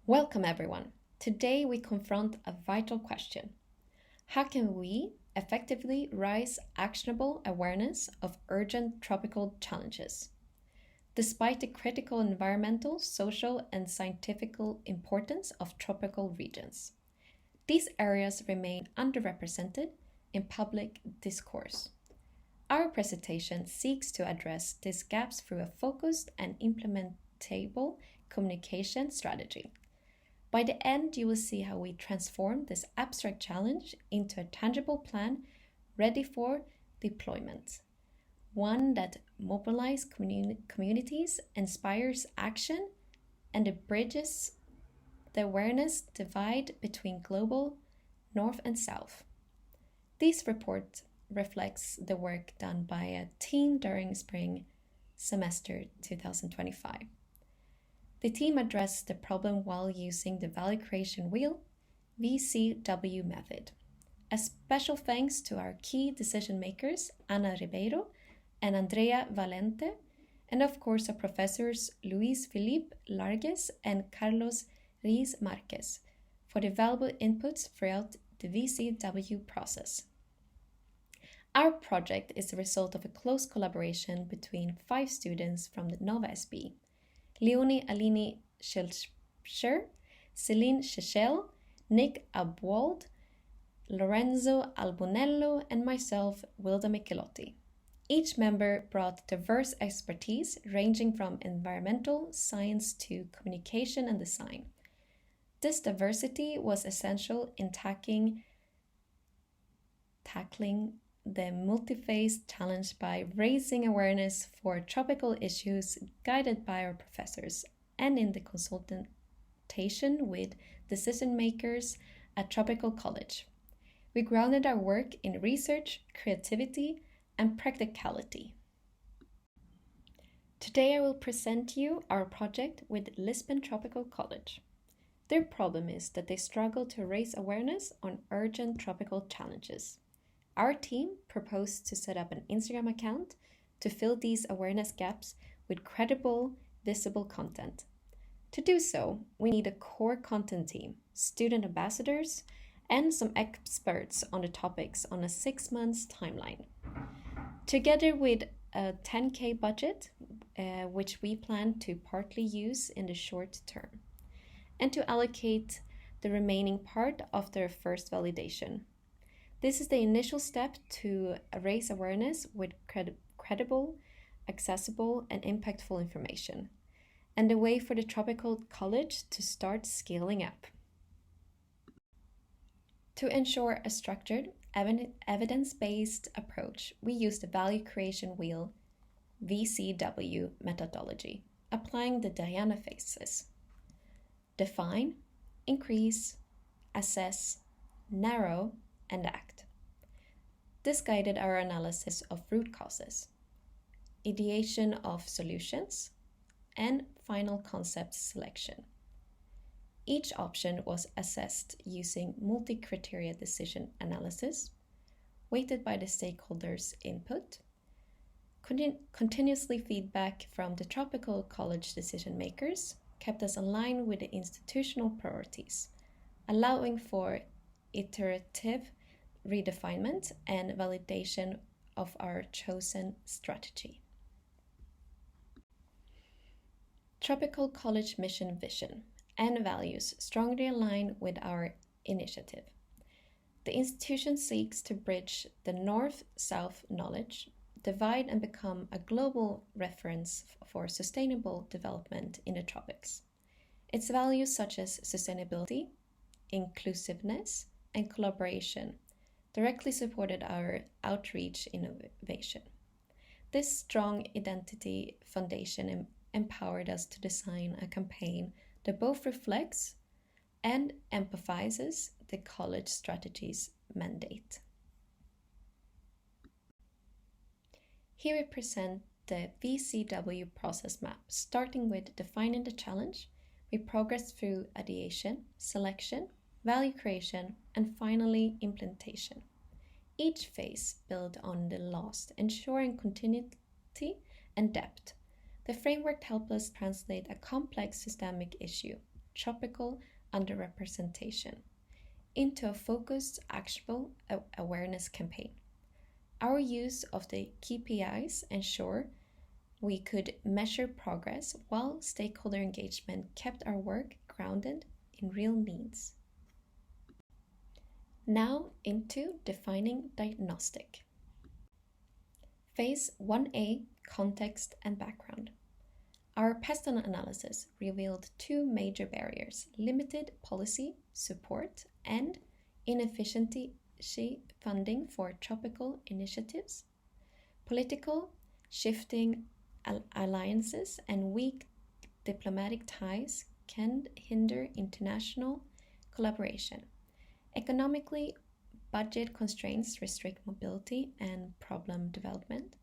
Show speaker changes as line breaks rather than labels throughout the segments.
Welcome everyone. Today we confront a vital question. How can we effectively raise actionable awareness of urgent tropical challenges? Despite the critical environmental, social, and scientific importance of tropical regions, these areas remain underrepresented in public discourse. Our presentation seeks to address these gaps through a focused and implementable communication strategy. By the end, you will see how we transform this abstract challenge into a tangible plan ready for deployment. One that mobilizes communities, inspires action, and bridges the awareness divide between global North and South. This report reflects the work done by a team during spring semester 2025. The team addressed the problem while using the value creation wheel VCW method. A special thanks to our key decision makers Ana Ribeiro and Andrea Valente, and of course our professors Luis Felipe Largues and Carlos Riz Marquez for the valuable inputs throughout the VCW process. Our project is the result of a close collaboration between 5 students from the Nova SB. Leonie Alini Schilscher, Celine Shechel, Nick Abwald, Lorenzo Albonello, and myself, Wilda Michelotti. Each member brought diverse expertise ranging from environmental science to communication and design. This diversity was essential in tackling the multi-phase challenge by raising awareness for tropical issues guided by our professors and in the consultation with decision makers at Tropical College. We grounded our work in research, creativity, and practicality. Today I will present you our project with Lisbon Tropical College. Their problem is that they struggle to raise awareness on urgent tropical challenges. Our team proposed to set up an Instagram account to fill these awareness gaps with credible, visible content. To do so, we need a core content team, student ambassadors, and some experts on the topics on a 6-month timeline. Together with a 10K budget, which we plan to partly use in the short term, and to allocate the remaining part of their first validation. This is the initial step to raise awareness with credible, accessible, and impactful information, and the way for the Tropical College to start scaling up. To ensure a structured, evidence-based approach, we use the value creation wheel VCW methodology, applying the Diana phases: define, increase, assess, narrow, and act. This guided our analysis of root causes, ideation of solutions, and final concept selection. Each option was assessed using multi-criteria decision analysis, weighted by the stakeholders' input, continuously feedback from the Tropical College decision makers kept us aligned with the institutional priorities, allowing for iterative redefinement and validation of our chosen strategy. Tropical College mission, vision, and values strongly align with our initiative. The institution seeks to bridge the North-South knowledge divide and become a global reference for sustainable development in the tropics. Its values such as sustainability, inclusiveness, and collaboration directly supported our outreach innovation. This strong identity foundation empowered us to design a campaign that both reflects and empathizes the college strategy's mandate. Here we present the VCW process map. Starting with defining the challenge, we progress through ideation, selection, value creation, and finally implementation. Each phase builds on the last, ensuring continuity and depth. The framework helps us translate a complex systemic issue, tropical underrepresentation into a focused, actionable awareness campaign. Our use of the KPIs ensure we could measure progress while stakeholder engagement kept our work grounded in real needs. Now into defining diagnostic. Phase 1A, context and background. Our PESTON analysis revealed two major barriers: limited policy support and inefficient funding for tropical initiatives. Political shifting alliances and weak diplomatic ties can hinder international collaboration. Economically, budget constraints restrict mobility and problem development.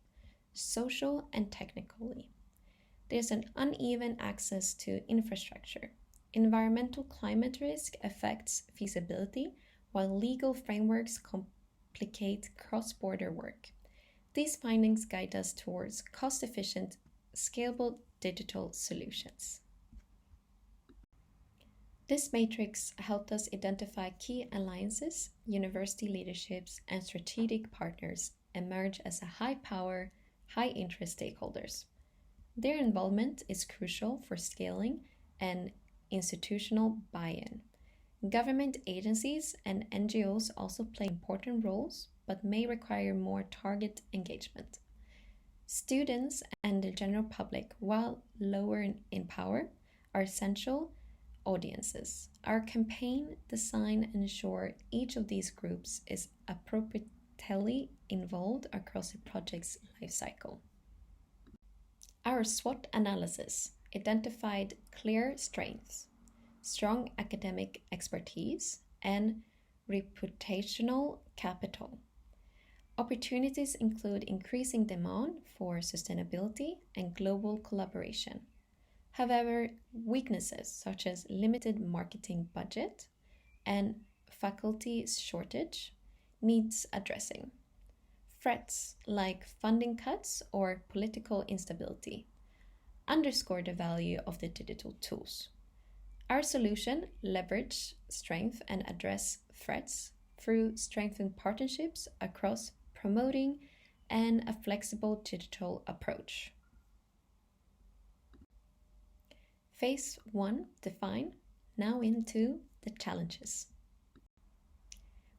Social and technically, there's an uneven access to infrastructure. Environmental climate risk affects feasibility, while legal frameworks complicate cross-border work. These findings guide us towards cost-efficient, scalable digital solutions. This matrix helped us identify key alliances, university leaderships, and strategic partners emerge as a high-power, high-interest stakeholders. Their involvement is crucial for scaling and institutional buy-in. Government agencies and NGOs also play important roles, but may require more target engagement. Students and the general public, while lower in power, are essential audiences. Our campaign design ensure each of these groups is appropriately involved across the project's lifecycle. Our SWOT analysis identified clear strengths, strong academic expertise, and reputational capital. Opportunities include increasing demand for sustainability and global collaboration. However, weaknesses such as limited marketing budget and faculty shortage needs addressing. Threats like funding cuts or political instability underscore the value of the digital tools. Our solution leverage strength and address threats through strengthened partnerships across promoting and a flexible digital approach. Phase 1, define, now into the challenges.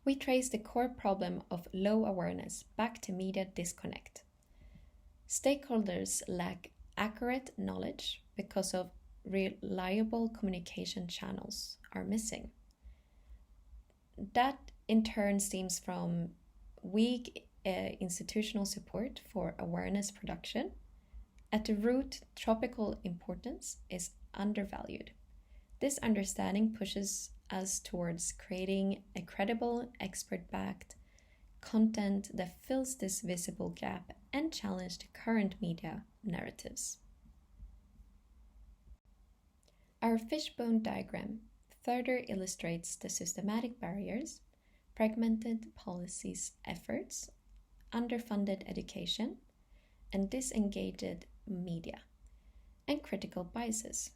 We trace the core problem of low awareness back to media disconnect. Stakeholders lack accurate knowledge because of reliable communication channels are missing. That in turn stems from weak institutional support for awareness production. At the root, tropical importance is undervalued. This understanding pushes us towards creating a credible, expert-backed content that fills this visible gap and challenge the current media narratives. Our fishbone diagram further illustrates the systematic barriers, fragmented policies efforts, underfunded education, and disengaged media, and critical biases.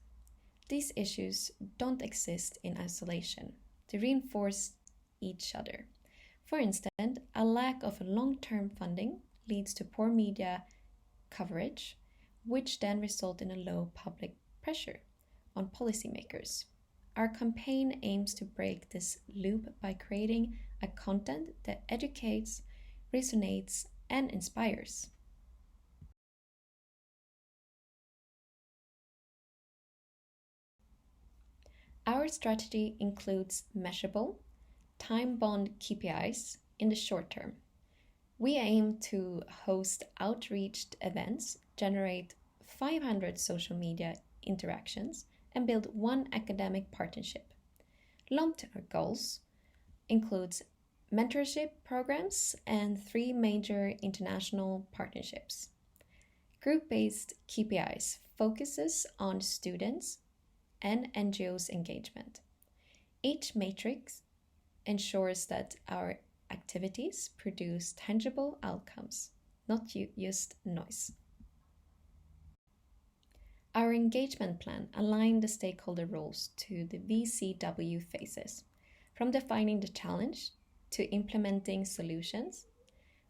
These issues don't exist in isolation. They reinforce each other. For instance, a lack of long-term funding leads to poor media coverage, which then result in a low public pressure on policymakers. Our campaign aims to break this loop by creating a content that educates, resonates, and inspires. Our strategy includes measurable, time-bound KPIs in the short term. We aim to host outreach events, generate 500 social media interactions, and build one academic partnership. Long-term goals includes mentorship programs and 3 major international partnerships. Group-based KPIs focuses on students and NGOs engagement. Each matrix ensures that our activities produce tangible outcomes, not just noise. Our engagement plan aligned the stakeholder roles to the VCW phases, from defining the challenge to implementing solutions.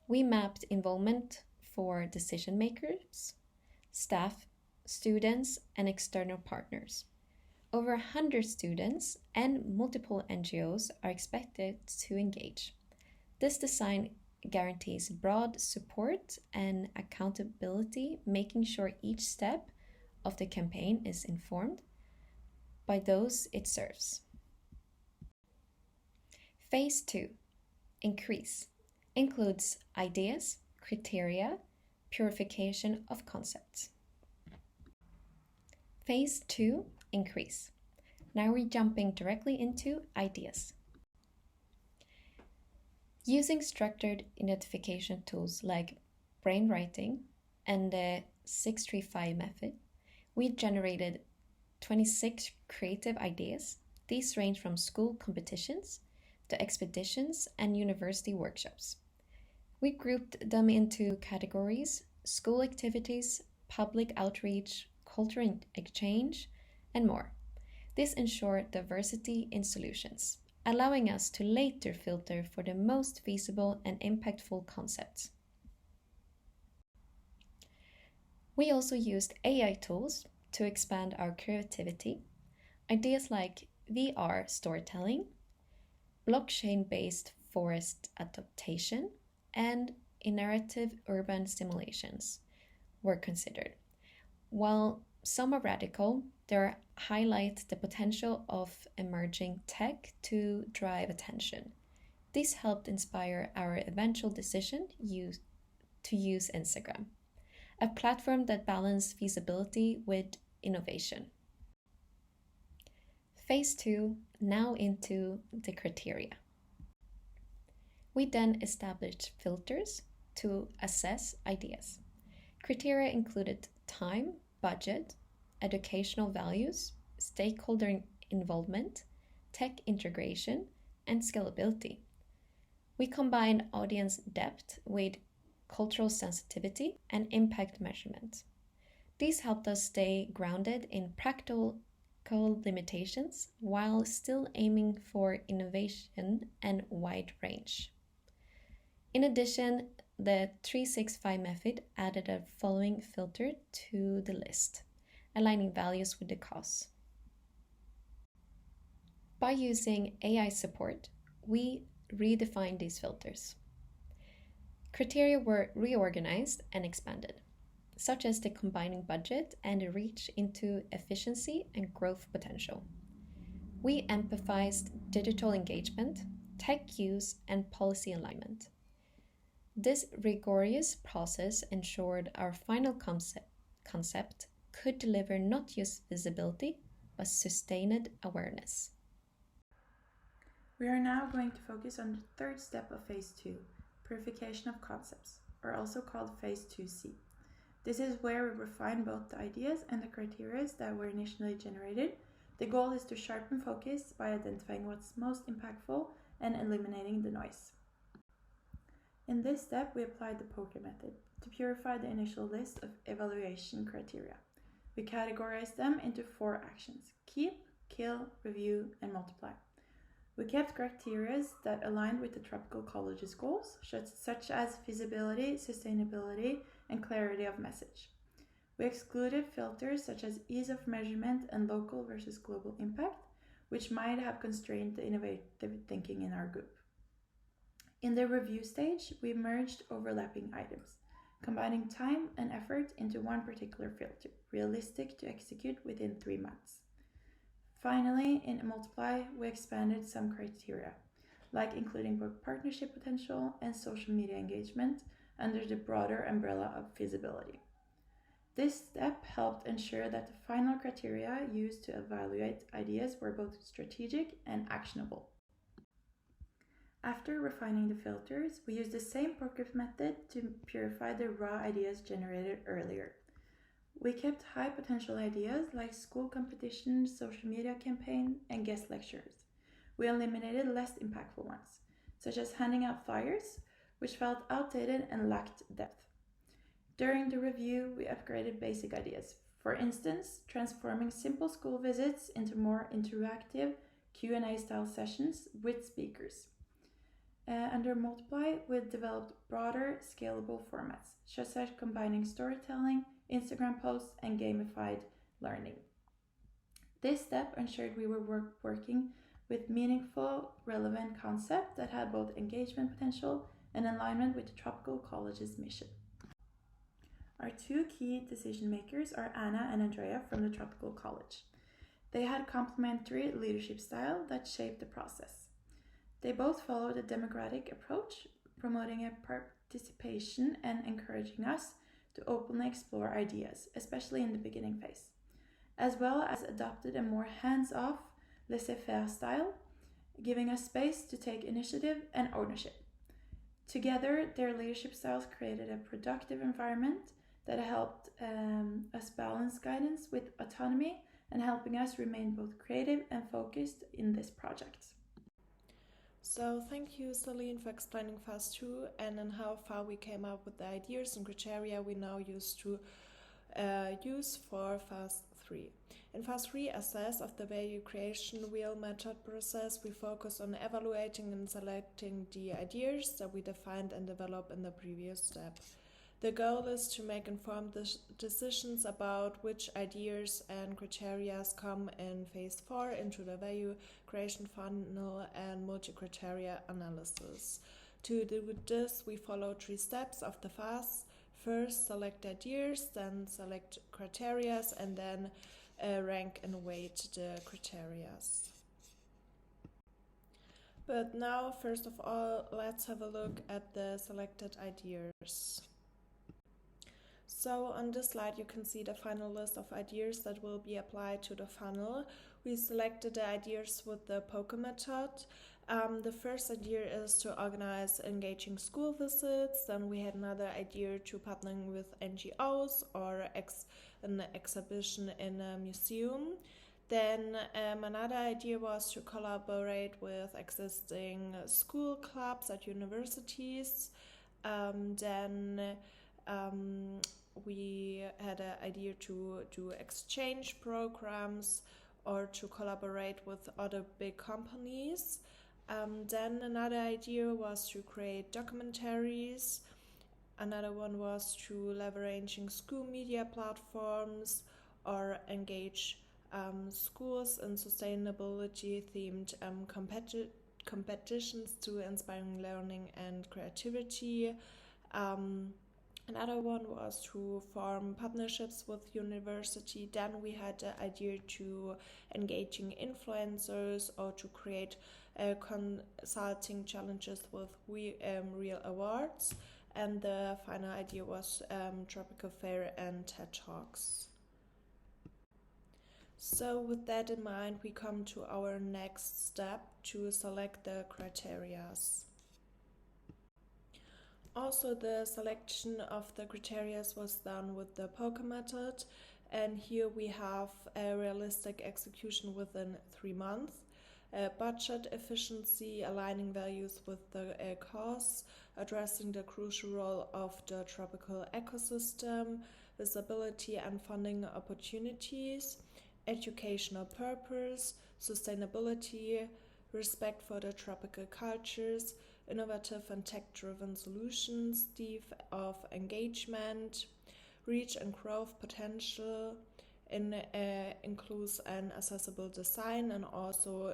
We mapped involvement for decision makers, staff, students, and external partners. Over 100 students and multiple NGOs are expected to engage. This design guarantees broad support and accountability, making sure each step of the campaign is informed by those it serves. Phase 2, increase, includes ideas, criteria, purification of concepts. Phase 2, increase. Now we're jumping directly into ideas. Using structured identification tools like brainwriting and the 635 method, we generated 26 creative ideas. These range from school competitions to expeditions and university workshops. We grouped them into categories: school activities, public outreach, cultural exchange, and more. This ensured diversity in solutions, allowing us to later filter for the most feasible and impactful concepts. We also used AI tools to expand our creativity. Ideas like VR storytelling, blockchain-based forest adaptation, and iterative urban simulations were considered. While some are radical, they highlight the potential of emerging tech to drive attention. This helped inspire our eventual decision to use Instagram, a platform that balances feasibility with innovation. Phase 2, now into the criteria. We then established filters to assess ideas. Criteria included time, budget, educational values, stakeholder involvement, tech integration, and scalability. We combined audience depth with cultural sensitivity and impact measurement. These helped us stay grounded in practical limitations while still aiming for innovation and wide range. In addition, the 365 method added a following filter to the list, aligning values with the cause. By using AI support, we redefined these filters. Criteria were reorganized and expanded, such as the combining budget and the reach into efficiency and growth potential. We emphasized digital engagement, tech use, and policy alignment. This rigorous process ensured our final concept could deliver not just visibility, but sustained awareness.
We are now going to focus on the third step of Phase 2, purification of concepts, or also called Phase 2C. This is where we refine both the ideas and the criteria that were initially generated. The goal is to sharpen focus by identifying what's most impactful and eliminating the noise. In this step, we applied the poker method to purify the initial list of evaluation criteria. We categorized them into 4 actions: keep, kill, review, and multiply. We kept criteria that aligned with the Tropical College's goals, such as feasibility, sustainability, and clarity of message. We excluded filters such as ease of measurement and local versus global impact, which might have constrained the innovative thinking in our group. In the review stage, we merged overlapping items, combining time and effort into one particular filter, realistic to execute within 3 months. Finally, in multiply, we expanded some criteria, like including both partnership potential and social media engagement under the broader umbrella of feasibility. This step helped ensure that the final criteria used to evaluate ideas were both strategic and actionable. After refining the filters, we used the same poker method to purify the raw ideas generated earlier. We kept high potential ideas like school competitions, social media campaign, and guest lectures. We eliminated less impactful ones, such as handing out flyers, which felt outdated and lacked depth. During the review, we upgraded basic ideas For instance, transforming simple school visits into more interactive Q&A style sessions with speakers. Under Multiply, we've developed broader, scalable formats, such as combining storytelling, Instagram posts, and gamified learning. This step ensured we were working with meaningful, relevant concepts that had both engagement potential and alignment with the Tropical College's mission. Our two key decision makers are Anna and Andrea from the Tropical College. They had complementary leadership style that shaped the process. They both followed a democratic approach, promoting a participation and encouraging us to openly explore ideas, especially in the beginning phase, as well as adopted a more hands-off, laissez-faire style, giving us space to take initiative and ownership. Together, their leadership styles created a productive environment that helped us balance guidance with autonomy and helping us remain both creative and focused in this project.
So thank you, Celine, for explaining Phase 2 and then how far we came up with the ideas and criteria we now use to use for Phase 3. In Phase 3, assess of the value creation wheel method process, we focus on evaluating and selecting the ideas that we defined and developed in the previous step. The goal is to make informed decisions about which ideas and criteria come in Phase 4 into the value creation funnel and multi-criteria analysis. To do this, we follow 3 steps of the phase. First, select ideas, then select criteria, and then rank and weight the criteria. But now, first of all, let's have a look at the selected ideas. So on this slide you can see the final list of ideas that will be applied to the funnel. We selected the ideas with the POCA method. The first idea is to organize engaging school visits. Then we had another idea to partnering with NGOs or an exhibition in a museum. Then another idea was to collaborate with existing school clubs at universities. We had an idea to do exchange programs or to collaborate with other big companies. Then another idea was to create documentaries. Another one was to leveraging school media platforms or engage schools in sustainability themed competitions to inspiring learning and creativity. Another one was to form partnerships with university. Then we had the idea to engaging influencers or to create consulting challenges with real awards. And the final idea was Tropical Fair and TED Talks. So with that in mind, we come to our next step to select the criteria. Also, the selection of the criteria was done with the POCA method, and here we have a realistic execution within 3 months, budget efficiency, aligning values with the costs, addressing the crucial role of the tropical ecosystem, visibility and funding opportunities, educational purpose, sustainability, respect for the tropical cultures, innovative and tech-driven solutions, depth of engagement, reach and growth potential, includes an accessible design and also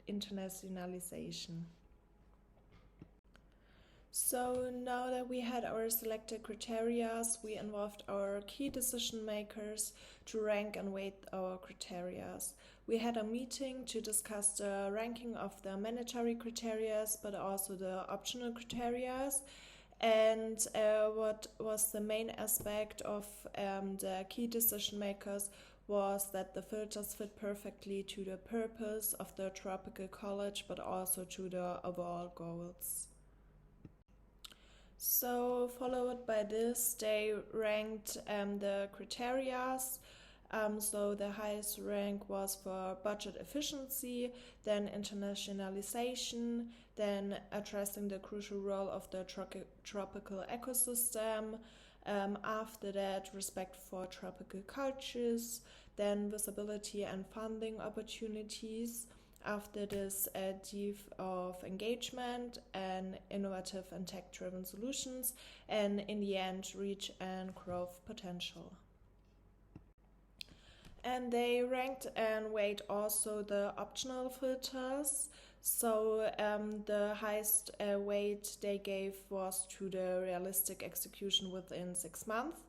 internationalization. So now that we had our selected criteria, we involved our key decision makers to rank and weight our criteria. We had a meeting to discuss the ranking of the mandatory criteria, but also the optional criteria. And what was the main aspect of the key decision makers was that the filters fit perfectly to the purpose of the Tropical College, but also to the overall goals. So followed by this, they ranked the criteria. So the highest rank was for budget efficiency, then internationalization, then addressing the crucial role of the tropical ecosystem, After that, respect for tropical cultures, then visibility and funding opportunities. After this, a depth of engagement and innovative and tech-driven solutions, and in the end, reach and growth potential. And they ranked and weighed also the optional filters. So the highest weight they gave was to the realistic execution within 6 months.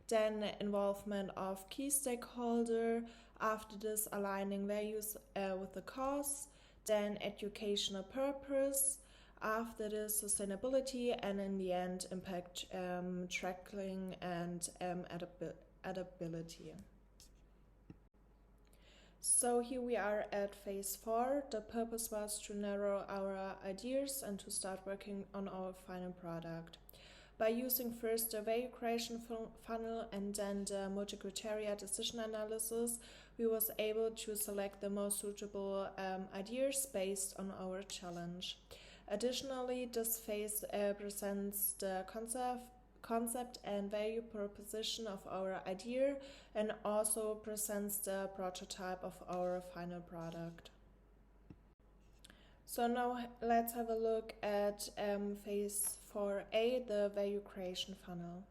Then involvement of key stakeholder. After this, aligning values with the cause. Then educational purpose. After this, sustainability, and in the end, impact tracking and adaptability. So here we are at phase 4. The purpose was to narrow our ideas and to start working on our final product. By using first the value creation funnel and then the multi-criteria decision analysis, we was able to select the most suitable ideas based on our challenge. Additionally, this phase presents the concept and value proposition of our idea and also presents the prototype of our final product. So now let's have a look at phase 4A, the value creation funnel.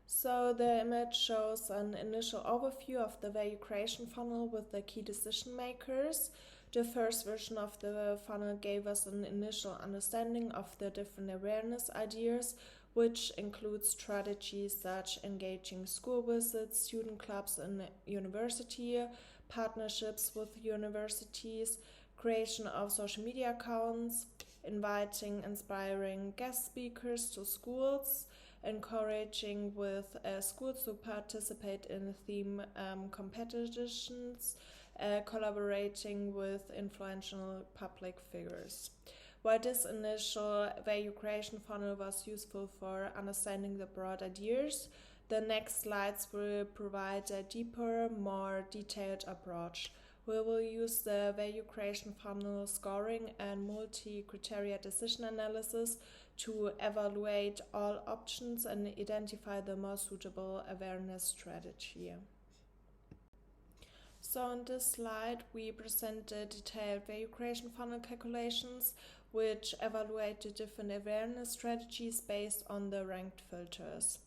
So the image shows an initial overview of the value creation funnel with the key decision makers. The first version of the funnel gave us an initial understanding of the different awareness ideas, which includes strategies such engaging school visits, student clubs in university, partnerships with universities, creation of social media accounts, inviting inspiring guest speakers to schools, encouraging with schools to participate in theme competitions, collaborating with influential public figures. While this initial value creation funnel was useful for understanding the broad ideas, the next slides will provide a deeper, more detailed approach. We will use the value creation funnel scoring and multi-criteria decision analysis to evaluate all options and identify the most suitable awareness strategy. So on this slide, we present the detailed value creation funnel calculations, which evaluate the different awareness strategies based on the ranked filters.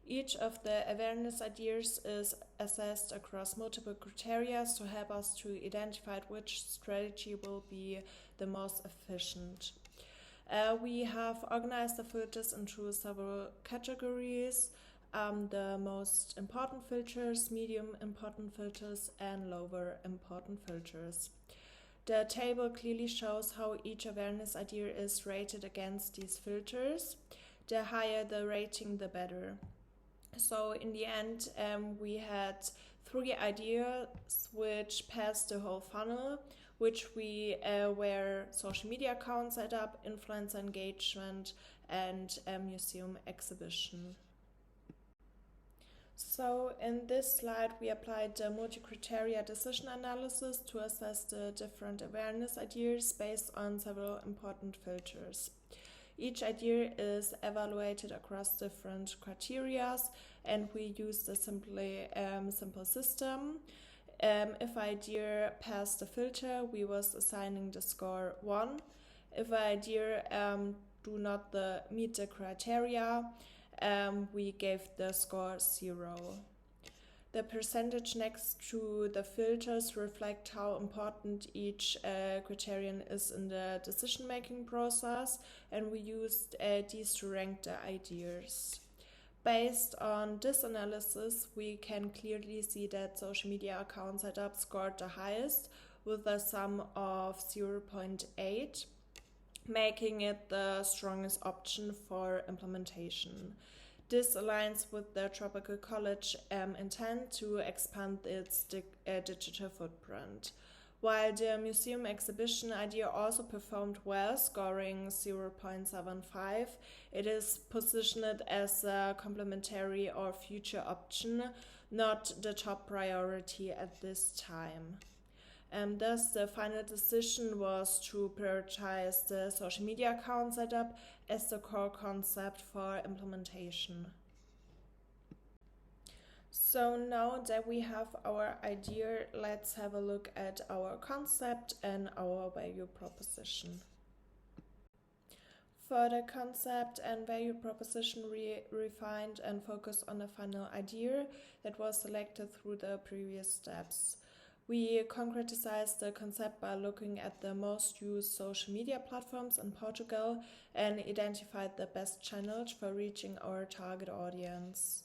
Each of the awareness ideas is assessed across multiple criteria to help us to identify which strategy will be the most efficient. We have organized the filters into several categories. The most important filters, medium important filters, and lower important filters. The table clearly shows how each awareness idea is rated against these filters. The higher the rating, the better. So in the end, we had 3 ideas which passed the whole funnel, which we were social media accounts set up, influencer engagement, and museum exhibition. So in this slide, we applied the multi-criteria decision analysis to assess the different awareness ideas based on several important filters. Each idea is evaluated across different criteria, and we used a simple system. If idea passed the filter, we was assigning the score 1. If idea do not meet the criteria, we gave the score 0. The percentage next to the filters reflect how important each criterion is in the decision-making process, and we used these to rank the ideas. Based on this analysis, we can clearly see that social media account setup scored the highest with a sum of 0.8, making it the strongest option for implementation. This aligns with the Tropical College intent to expand its digital footprint. While the museum exhibition idea also performed well, scoring 0.75, it is positioned as a complementary or future option, not the top priority at this time. Thus, the final decision was to prioritize the social media account setup as the core concept for implementation. So now that we have our idea, let's have a look at our concept and our value proposition. For the concept and value proposition, we refined and focused on the final idea that was selected through the previous steps. We concretized the concept by looking at the most used social media platforms in Portugal and identified the best channels for reaching our target audience.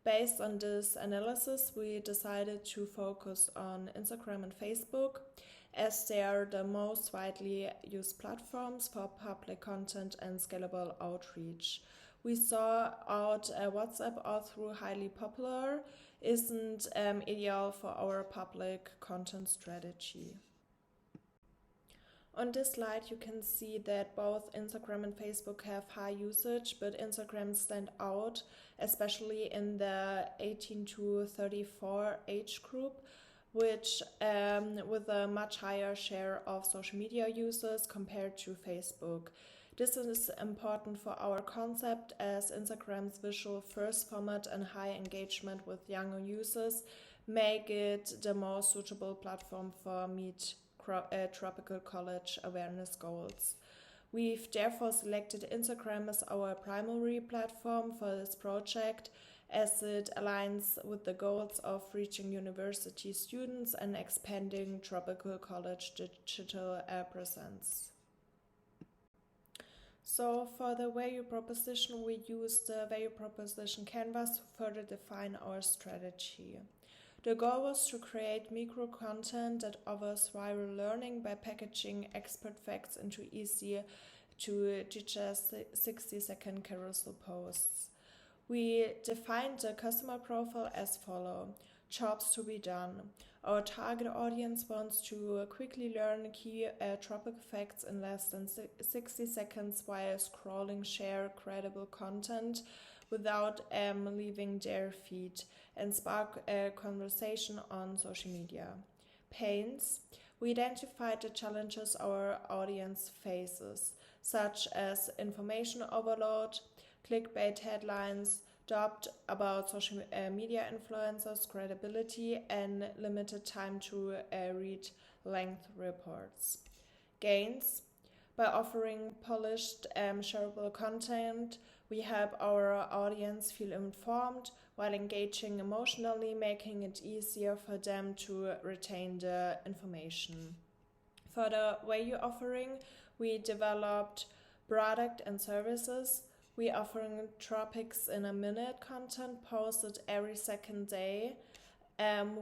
Based on this analysis, we decided to focus on Instagram and Facebook, as they are the most widely used platforms for public content and scalable outreach. We saw out WhatsApp, although highly popular, isn't ideal for our public content strategy. On this slide, you can see that both Instagram and Facebook have high usage, but Instagram stand out, especially in the 18 to 34 age group, which with a much higher share of social media users compared to Facebook. This is important for our concept, as Instagram's visual first format and high engagement with younger users make it the most suitable platform for meet tropical college awareness goals. We've therefore selected Instagram as our primary platform for this project, as it aligns with the goals of reaching university students and expanding tropical college digital presence. So for the value proposition, we used the value proposition canvas to further define our strategy. The goal was to create micro content that offers viral learning by packaging expert facts into easy to digest 60-second carousel posts. We defined the customer profile as follows: jobs to be done. Our target audience wants to quickly learn key tropical facts in less than 60 seconds while scrolling share credible content without leaving their feed, and spark a conversation on social media. Pains. We identified the challenges our audience faces, such as information overload, clickbait headlines, doubt about social media influencers' credibility, and limited time to read length reports. Gains. By offering polished, shareable content, we help our audience feel informed while engaging emotionally, making it easier for them to retain the information. For the value offering, we developed product and services. We offering Tropics in a Minute content posted every second day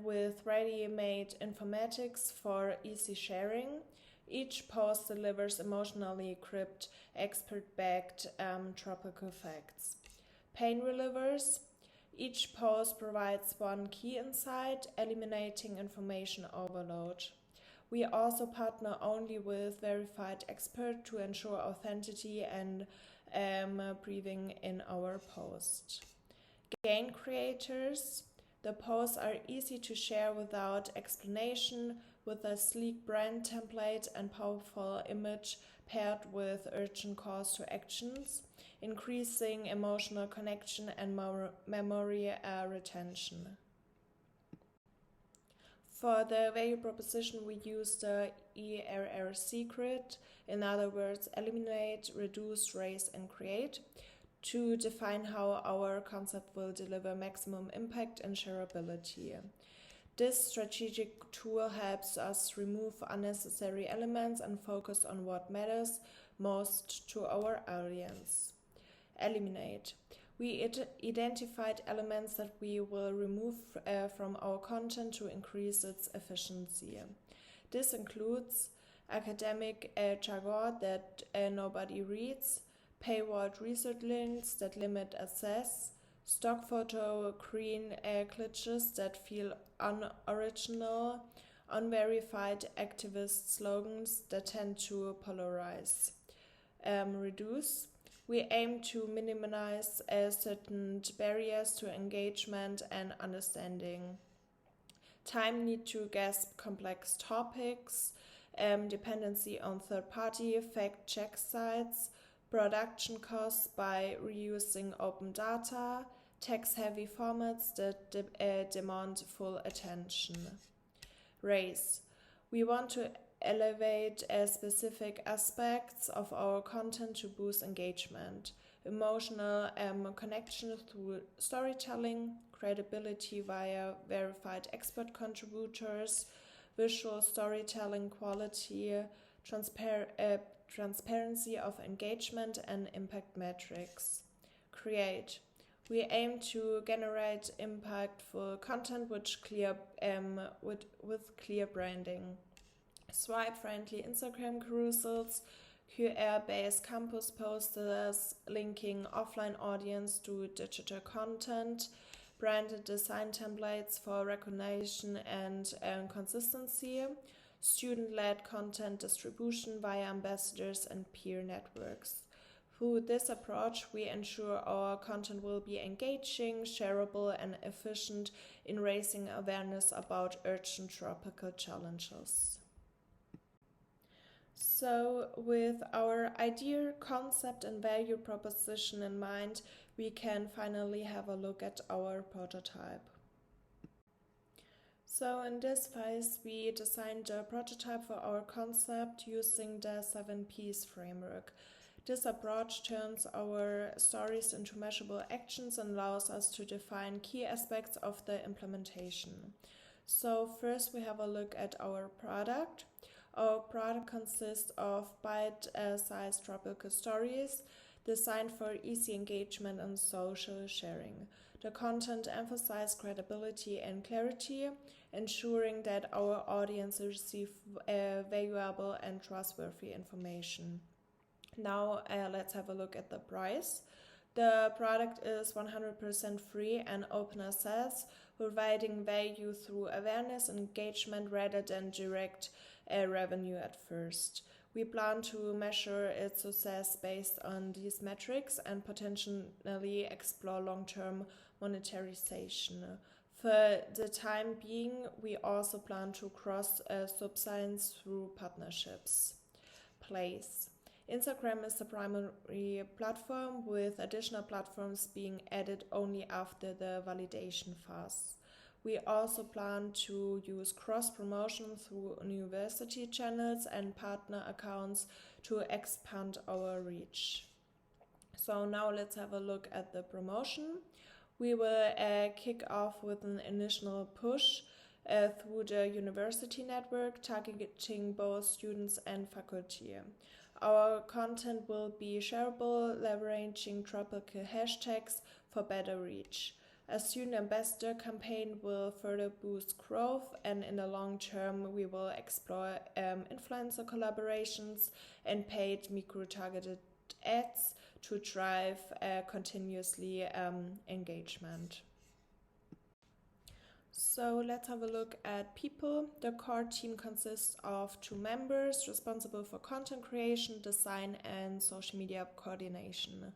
with ready-made informatics for easy sharing. Each post delivers emotionally equipped, expert-backed tropical facts. Pain relievers. Each post provides one key insight, eliminating information overload. We also partner only with verified experts to ensure authenticity and breathing in our post. Gain creators. The posts are easy to share without explanation, with a sleek brand template and powerful image paired with urgent calls to actions, increasing emotional connection and memory retention. For the value proposition, we use the ERR secret, in other words, eliminate, reduce, raise, and create, to define how our concept will deliver maximum impact and shareability. This strategic tool helps us remove unnecessary elements and focus on what matters most to our audience. Eliminate. We identified elements that we will remove from our content to increase its efficiency. This includes academic jargon that nobody reads, paywalled research links that limit access, stock photo green glitches that feel unoriginal, unverified activist slogans that tend to polarize. Reduce. We aim to minimize certain barriers to engagement and understanding. time need to grasp complex topics, dependency on third-party fact-check sites, production costs by reusing open data, text-heavy formats that demand full attention. Race. We want to elevate specific aspects of our content to boost engagement, emotional connection through storytelling, credibility via verified expert contributors, visual storytelling quality, transparency of engagement and impact metrics. Create. We aim to generate impactful content with clear branding. Swipe-friendly Instagram carousels, QR-based campus posters linking offline audience to digital content, branded design templates for recognition and consistency, student-led content distribution via ambassadors and peer networks. Through this approach, we ensure our content will be engaging, shareable, and efficient in raising awareness about urgent tropical challenges. So, with our idea, concept, and value proposition in mind, we can finally have a look at our prototype. So in this phase, we designed a prototype for our concept using the 7 Ps framework. This approach turns our stories into measurable actions and allows us to define key aspects of the implementation. So first we have a look at our product. Our product consists of bite-sized tropical stories designed for easy engagement and social sharing. The content emphasizes credibility and clarity, ensuring that our audience receive valuable and trustworthy information. Now let's have a look at the price. The product is 100% free and open access, providing value through awareness and engagement rather than direct revenue at first. We plan to measure its success based on these metrics and potentially explore long-term monetization. For the time being, we also plan to cross subscience through partnerships. Place. Instagram is the primary platform, with additional platforms being added only after the validation phase. We also plan to use cross-promotion through university channels and partner accounts to expand our reach. So now let's have a look at the promotion. We will kick off with an initial push through the university network, targeting both students and faculty. Our content will be shareable, leveraging tropical hashtags for better reach. A student ambassador campaign will further boost growth, and in the long term, we will explore influencer collaborations and paid micro-targeted ads to drive continuously engagement. So let's have a look at people. The core team consists of 2 members responsible for content creation, design, and social media coordination.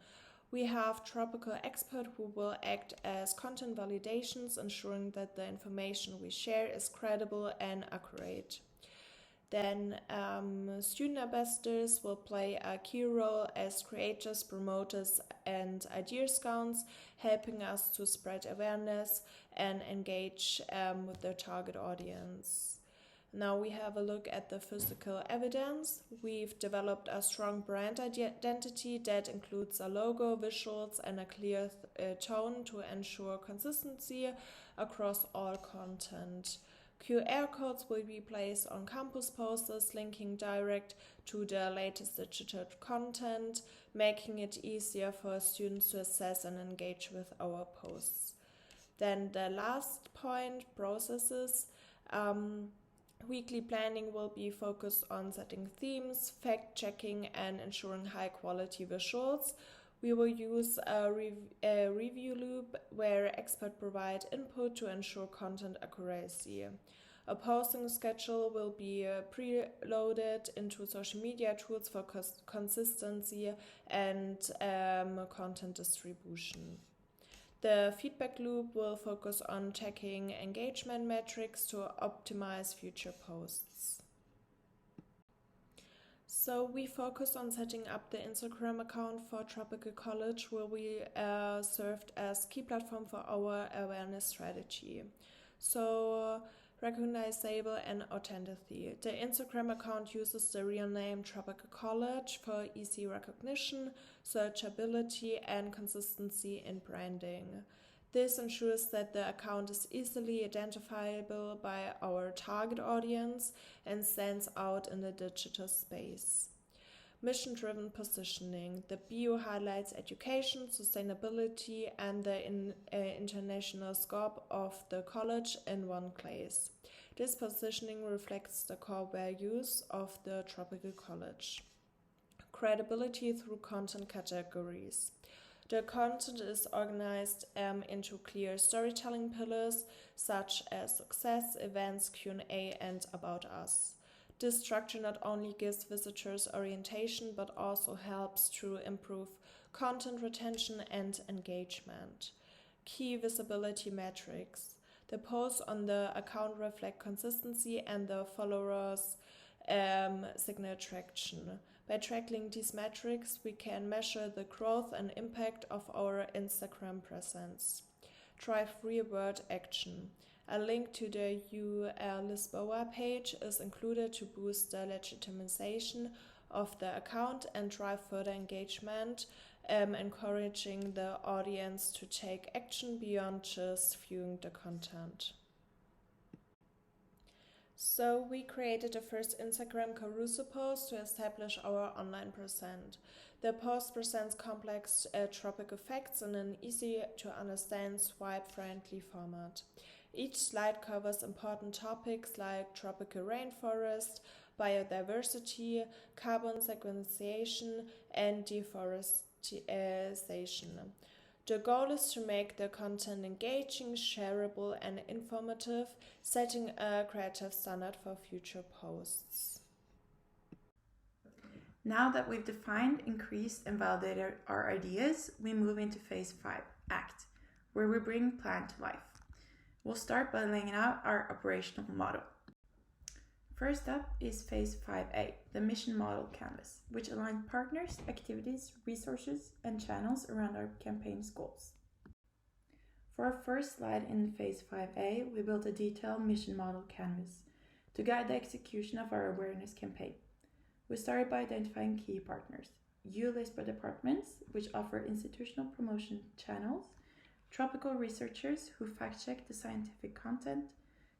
We have tropical experts who will act as content validations, ensuring that the information we share is credible and accurate. Then student ambassadors will play a key role as creators, promoters, and idea scouts, helping us to spread awareness and engage with their target audience. Now we have a look at the physical evidence. We've developed a strong brand identity that includes a logo, visuals, and a clear tone to ensure consistency across all content. QR codes will be placed on campus posters, linking direct to the latest digital content, making it easier for students to access and engage with our posts. Then the last point, processes. Weekly planning will be focused on setting themes, fact-checking, and ensuring high-quality visuals. We will use a review loop where experts provide input to ensure content accuracy. A posting schedule will be preloaded into social media tools for consistency and content distribution. The feedback loop will focus on checking engagement metrics to optimize future posts. So we focused on setting up the Instagram account for Tropical College, where we served as key platform for our awareness strategy. So recognizable and authenticity. The Instagram account uses the real name Tropical College for easy recognition, searchability, and consistency in branding. This ensures that the account is easily identifiable by our target audience and stands out in the digital space. Mission-driven positioning. The bio highlights education, sustainability, and the international scope of the college in one place. This positioning reflects the core values of the Tropical College. Credibility through content categories. The content is organized into clear storytelling pillars such as success, events, Q&A, and about us. This structure not only gives visitors orientation but also helps to improve content retention and engagement. Key visibility metrics. The posts on the account reflect consistency and the followers' signal traction. By tracking these metrics, we can measure the growth and impact of our Instagram presence. Drive real-world action. A link to the Lisboa page is included to boost the legitimization of the account and drive further engagement, encouraging the audience to take action beyond just viewing the content. So we created the first Instagram carousel post to establish our online presence. The post presents complex tropical facts in an easy to understand swipe-friendly format. Each slide covers important topics like tropical rainforest, biodiversity, carbon sequestration, and deforestation. The goal is to make the content engaging, shareable, and informative, setting a creative standard for future posts.
Now that we've defined, increased, and validated our ideas, we move into phase 5, ACT, where we bring plan to life. We'll start by laying out our operational model. First up is phase 5A, the mission model canvas, which aligns partners, activities, resources, and channels around our campaign's goals. For our first slide in phase 5A, we built a detailed mission model canvas to guide the execution of our awareness campaign. We started by identifying key partners, Lisboa departments, which offer institutional promotion channels, tropical researchers who fact-check the scientific content,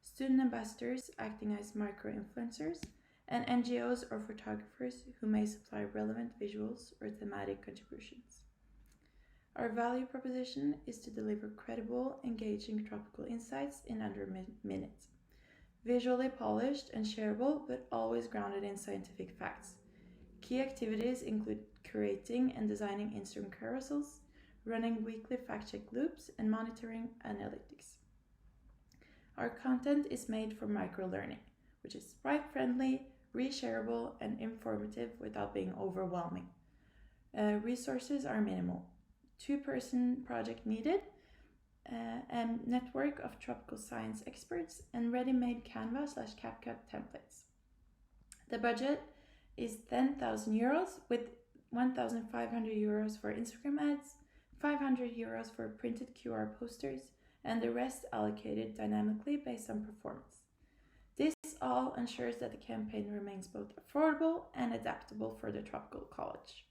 student ambassadors acting as micro-influencers, and NGOs or photographers who may supply relevant visuals or thematic contributions. Our value proposition is to deliver credible, engaging tropical insights in under a minute. Visually polished and shareable, but always grounded in scientific facts. Key activities include curating and designing Instagram carousels, running weekly fact-check loops, and monitoring analytics. Our content is made for micro-learning, which is swipe-friendly, reshareable, and informative without being overwhelming. Resources are minimal. 2-person project needed, a network of tropical science experts, and ready-made Canva/CapCut templates. The budget is €10,000 with €1,500 for Instagram ads, €500 for printed QR posters, and the rest allocated dynamically based on performance. This all ensures that the campaign remains both affordable and adaptable for the Tropical College.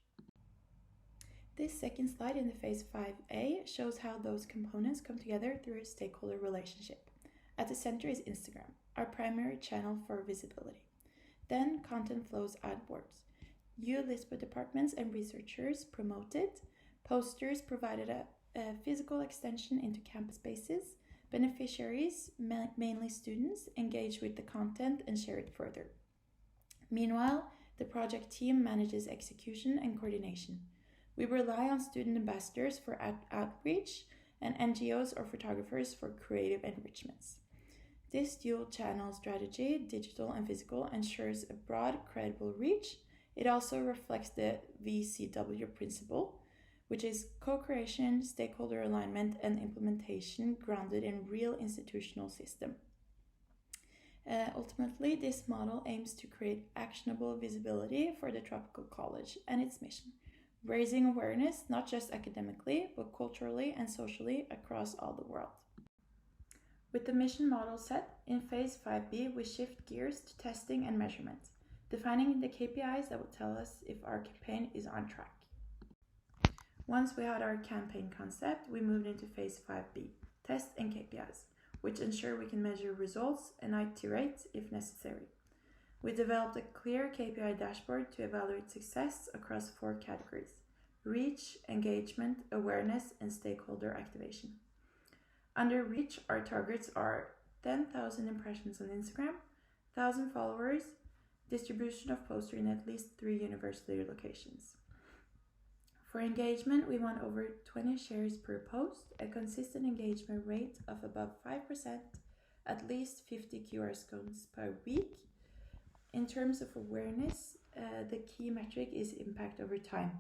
This second slide in the phase 5A shows how those components come together through a stakeholder relationship. At the center is Instagram, our primary channel for visibility. Then content flows outwards. Lisboa departments and researchers promote it. Posters provided a physical extension into campus spaces. Beneficiaries, mainly students, engage with the content and share it further. Meanwhile, the project team manages execution and coordination. We rely on student ambassadors for outreach and NGOs or photographers for creative enrichments. This dual-channel strategy, digital and physical, ensures a broad, credible reach. It also reflects the VCW principle, which is co-creation, stakeholder alignment, and implementation grounded in real institutional system. Ultimately, this model aims to create actionable visibility for the Tropical College and its mission, raising awareness not just academically, but culturally and socially across all the world. With the mission model set, in Phase 5B we shift gears to testing and measurement, defining the KPIs that will tell us if our campaign is on track. Once we had our campaign concept, we moved into Phase 5B, test and KPIs, which ensure we can measure results and iterate if necessary. We developed a clear KPI dashboard to evaluate success across 4 categories: reach, engagement, awareness, and stakeholder activation. Under reach, our targets are 10,000 impressions on Instagram, 1,000 followers, distribution of poster in at least 3 university locations. For engagement, we want over 20 shares per post, a consistent engagement rate of above 5%, at least 50 QR codes per week. In terms of awareness, the key metric is impact over time.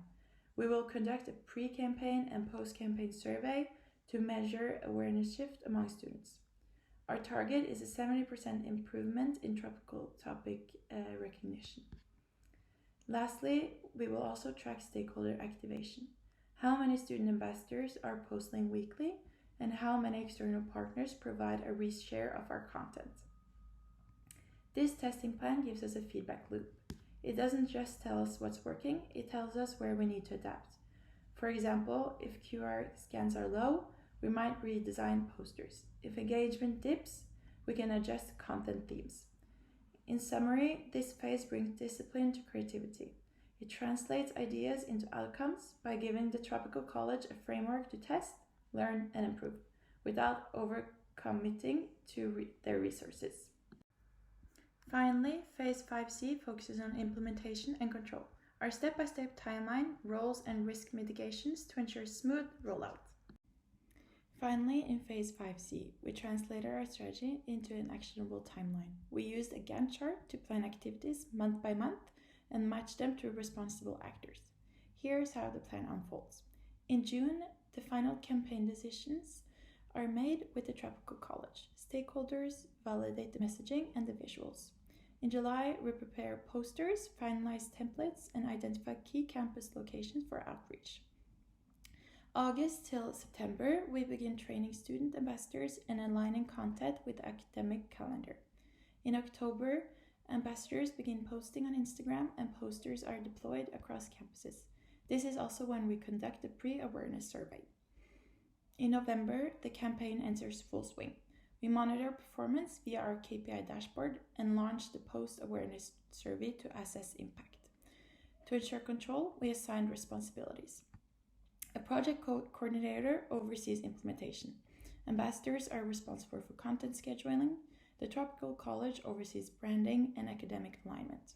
We will conduct a pre-campaign and post-campaign survey to measure awareness shift among students. Our target is a 70% improvement in tropical topic recognition. Lastly, we will also track stakeholder activation. How many student ambassadors are posting weekly, and how many external partners provide a reshare of our content. This testing plan gives us a feedback loop. It doesn't just tell us what's working, it tells us where we need to adapt. For example, if QR scans are low, we might redesign posters. If engagement dips, we can adjust content themes. In summary, this phase brings discipline to creativity. It translates ideas into outcomes by giving the Tropical College a framework to test, learn, and improve, without overcommitting to their resources. Finally, Phase 5C focuses on implementation and control, our step-by-step timeline, roles, and risk mitigations to ensure smooth rollout. Finally, in Phase 5C, we translated our strategy into an actionable timeline. We used a Gantt chart to plan activities month by month and match them to responsible actors. Here's how the plan unfolds. In June, the final campaign decisions are made with the Tropical College. Stakeholders validate the messaging and the visuals. In July, we prepare posters, finalize templates, and identify key campus locations for outreach. August till September, we begin training student ambassadors and aligning content with the academic calendar. In October, ambassadors begin posting on Instagram and posters are deployed across campuses. This is also when we conduct the pre-awareness survey. In November, the campaign enters full swing. We monitor performance via our KPI dashboard and launch the post-awareness survey to assess impact. To ensure control, we assign responsibilities. A project coordinator oversees implementation. Ambassadors are responsible for content scheduling. The Tropical College oversees branding and academic alignment.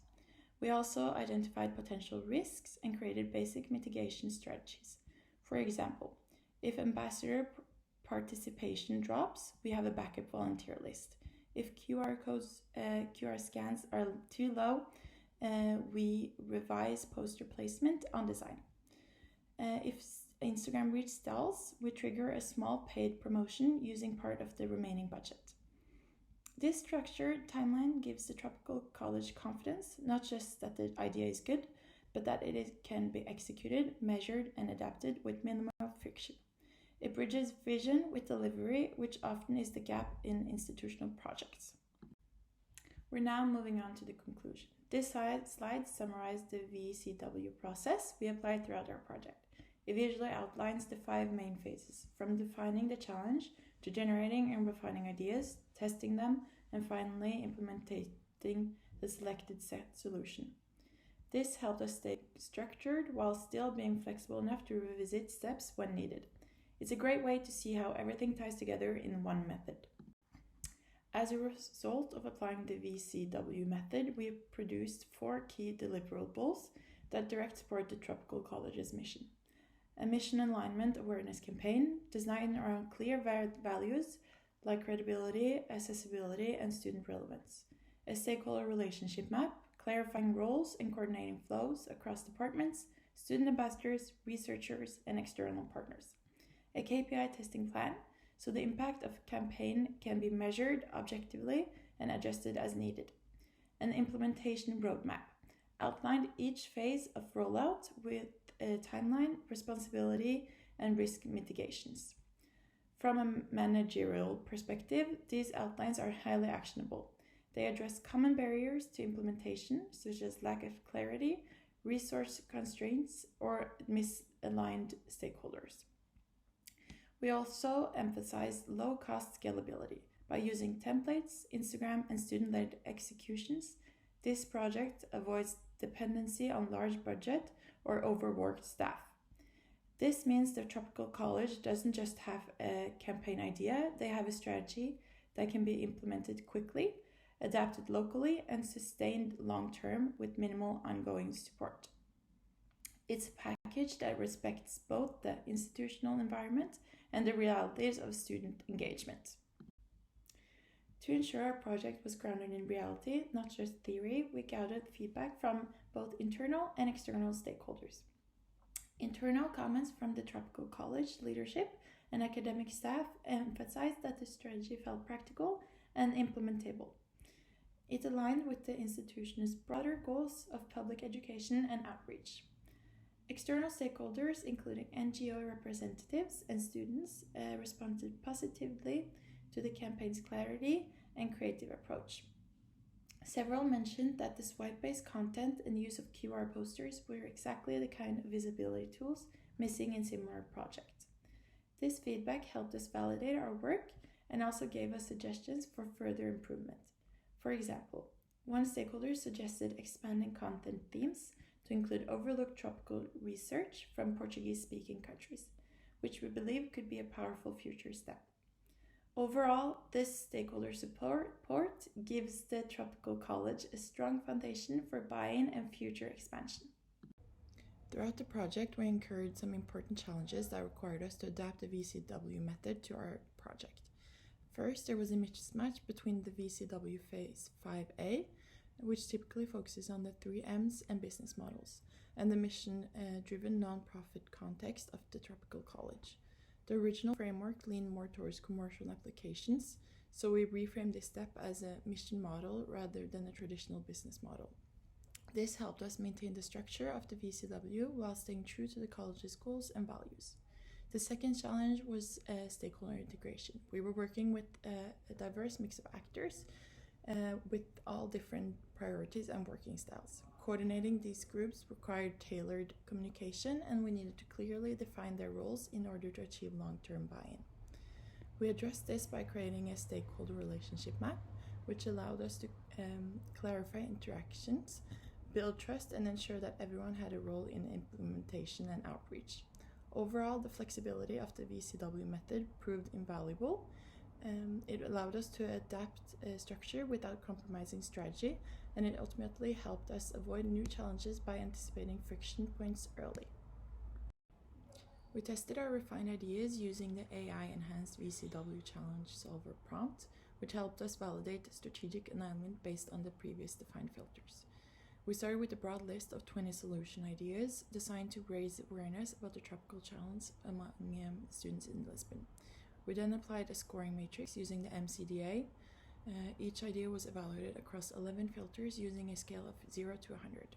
We also identified potential risks and created basic mitigation strategies. For example, if ambassador participation drops, we have a backup volunteer list. If QR scans are too low, we revise poster placement on design. If Instagram reach stalls, we trigger a small paid promotion using part of the remaining budget. This structured timeline gives the Tropical College confidence, not just that the idea is good, but that it can be executed, measured, and adapted with minimal friction. It bridges vision with delivery, which often is the gap in institutional projects. We're now moving on to the conclusion. This slide summarizes the VCW process we applied throughout our project. It visually outlines the 5 main phases, from defining the challenge to generating and refining ideas, testing them, and finally implementing the selected set solution. This helped us stay structured while still being flexible enough to revisit steps when needed. It's a great way to see how everything ties together in one method. As a result of applying the VCW method, we produced 4 key deliverables that direct support the Tropical College's mission. A mission alignment awareness campaign designed around clear values like credibility, accessibility, and student relevance. A stakeholder relationship map clarifying roles and coordinating flows across departments, student ambassadors, researchers, and external partners. A KPI testing plan, so the impact of a campaign can be measured objectively and adjusted as needed. An implementation roadmap outlined each phase of rollout with a timeline, responsibility, and risk mitigations. From a managerial perspective, these outlines are highly actionable. They address common barriers to implementation, such as lack of clarity, resource constraints, or misaligned stakeholders. We also emphasize low-cost scalability. By using templates, Instagram, and student-led executions, this project avoids dependency on large budget or overworked staff. This means the Tropical College doesn't just have a campaign idea, they have a strategy that can be implemented quickly, adapted locally, and sustained long-term with minimal ongoing support. It's a package that respects both the institutional environment and the realities of student engagement. To ensure our project was grounded in reality, not just theory, we gathered feedback from both internal and external stakeholders. Internal comments from the Tropical College leadership and academic staff emphasized that the strategy felt practical and implementable. It aligned with the institution's broader goals of public education and outreach. External stakeholders, including NGO representatives and students, responded positively to the campaign's clarity and creative approach. Several mentioned that the swipe-based content and use of QR posters were exactly the kind of visibility tools missing in similar projects. This feedback helped us validate our work and also gave us suggestions for further improvement. For example, one stakeholder suggested expanding content themes to include overlooked tropical research from Portuguese-speaking countries, which we believe could be a powerful future step. Overall, this stakeholder support gives the Tropical College a strong foundation for buy-in and future expansion.
Throughout the project, we incurred some important challenges that required us to adapt the VCW method to our project. First, there was a mismatch between the VCW Phase 5A, which typically focuses on the 3 M's and business models, and the mission-driven non-profit context of the Tropical College. The original framework leaned more towards commercial applications, so we reframed this step as a mission model rather than a traditional business model. This helped us maintain the structure of the VCW while staying true to the college's goals and values. The second challenge was stakeholder integration. We were working with a diverse mix of actors with all different priorities and working styles. Coordinating these groups required tailored communication, and we needed to clearly define their roles in order to achieve long-term buy-in. We addressed this by creating a stakeholder relationship map, which allowed us to clarify interactions, build trust, and ensure that everyone had a role in implementation and outreach. Overall, the flexibility of the VCW method proved invaluable. It allowed us to adapt structure without compromising strategy, and it ultimately helped us avoid new challenges by anticipating friction points early. We tested our refined ideas using the AI-enhanced VCW Challenge Solver prompt, which helped us validate the strategic alignment based on the previous defined filters. We started with a broad list of 20 solution ideas designed to raise awareness about the tropical challenge among students in Lisbon. We then applied a scoring matrix using the MCDA. Each idea was evaluated across 11 filters using a scale of 0 to 100.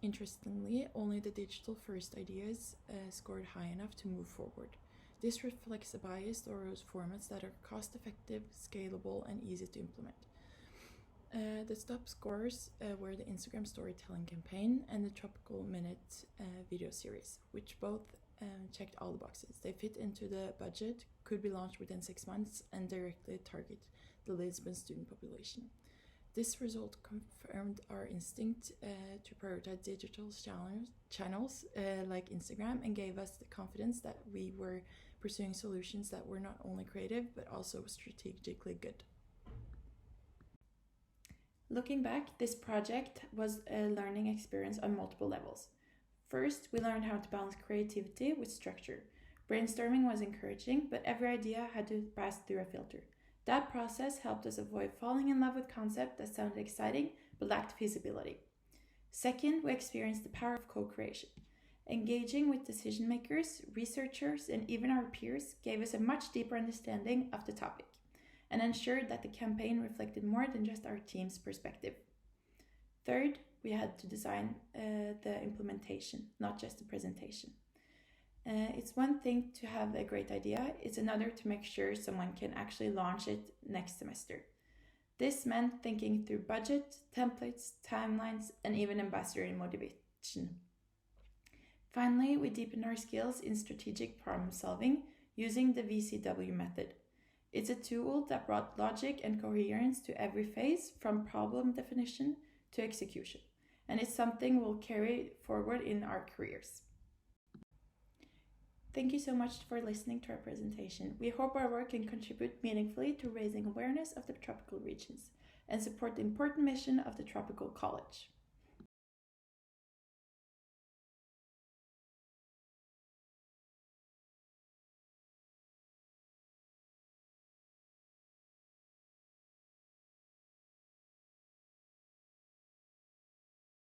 Interestingly, only the digital-first ideas scored high enough to move forward. This reflects a bias towards formats that are cost-effective, scalable, and easy to implement. The top scores were the Instagram storytelling campaign and the Tropical Minute video series, which both checked all the boxes. They fit into the budget, could be launched within 6 months, and directly target the Lisbon student population. This result confirmed our instinct to prioritize digital channels like Instagram, and gave us the confidence that we were pursuing solutions that were not only creative but also strategically good.
Looking back, this project was a learning experience on multiple levels. First, we learned how to balance creativity with structure. Brainstorming was encouraging, but every idea had to pass through a filter. That process helped us avoid falling in love with concepts that sounded exciting but lacked feasibility. Second, we experienced the power of co-creation. Engaging with decision makers, researchers, and even our peers gave us a much deeper understanding of the topic and ensured that the campaign reflected more than just our team's perspective. Third, we had to design the implementation, not just the presentation. It's one thing to have a great idea, it's another to make sure someone can actually launch it next semester. This meant thinking through budget, templates, timelines, and even ambassador motivation. Finally, we deepened our skills in strategic problem solving using the VCW method. It's a tool that brought logic and coherence to every phase, from problem definition to execution, and it's something we'll carry forward in our careers. Thank you so much for listening to our presentation. We hope our work can contribute meaningfully to raising awareness of the tropical regions and support the important mission of the Tropical College.